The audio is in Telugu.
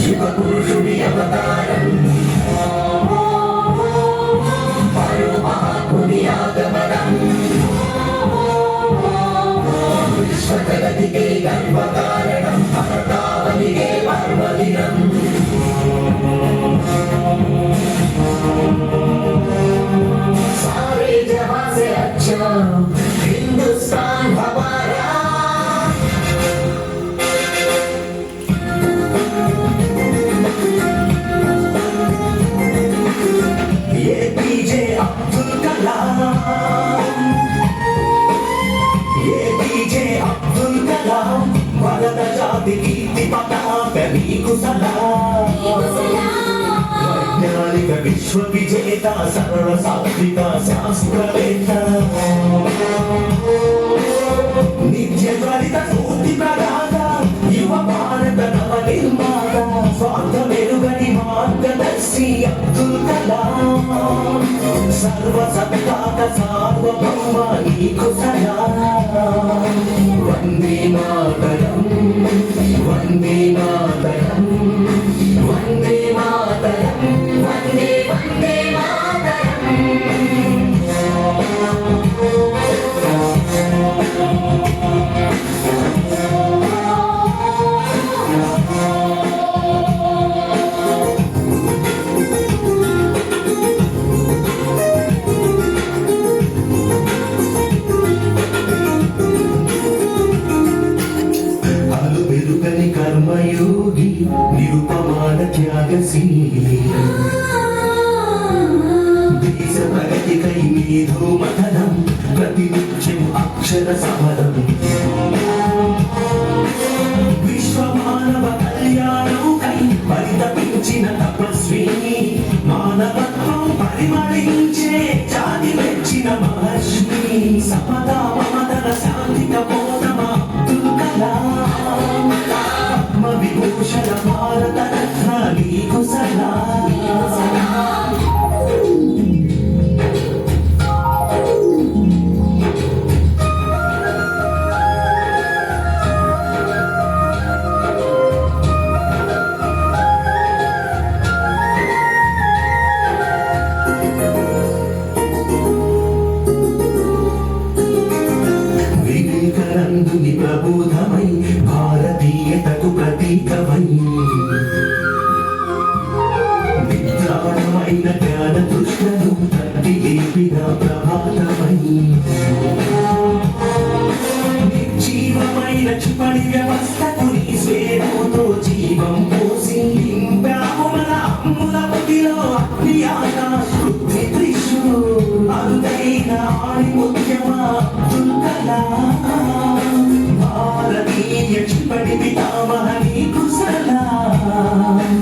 యుగ పురుషుడి అవతారం పరు మహాత్ముని ఆగమనం విశ్వజగతికే గర్వకారణం భరతావనికే పర్వదినం सारे जहां से अच्छा हिंदुस्तान हमारा ये पीजे अब्दुल कलाम ये पीजे अब्दुल कलाम भारत जाति की पताका नीकु सलाम वैज्ञानिक विश्व विजेता सर्व सात्विक शास्त्रवेत्ता नित्य ज्वलित स्फूर्ति प्रदाता युव भारत नव निर्माता स्वार्थ मेरुगनि मार्गदर्शी अब्दुल कलाम सर्व सत्ता का सार्वभौम नीकु सलाम वंदे मातरम वंदे मातरम वंदे मातरम वंदे वंदे मातरम అలు వెలుగని కర్మయోగి నిరుపమాన త్యాగశీలి దేశ ప్రగతికై మేధో మథనం ప్రతినిత్యం అక్షర సమరం విశ్వమానవ కళ్యాణముకై పరితపించిన తపస్విని మానవత్వం పరిమళించే జాతి మెచ్చిన మహర్షి సమతా మమతల శాంతిక పోతమ అబ్దుల్ కలాం పద్మ విభూషణ భారత రత్న నీకు సలాం వివేకానందుని ప్రబోధమై భారతీయతకు ప్రతీకమై విద్రాణమైన జ్ఞాన తృష్ణను తట్టి లేపిన ప్రభాతమై నిర్జీవమైన క్షిపణి వ్యవస్థకు నీ స్వేదంతో జీవం పోసి నింపావు మన అమ్ముల పొదిలో అగ్ని ఆకాశ పృథ్వీ త్రిషు అరుదైన ఆణిముత్యమ అబ్దుల్ కలాం భారతీయ క్షిపణి పితామహ నీకు సలాం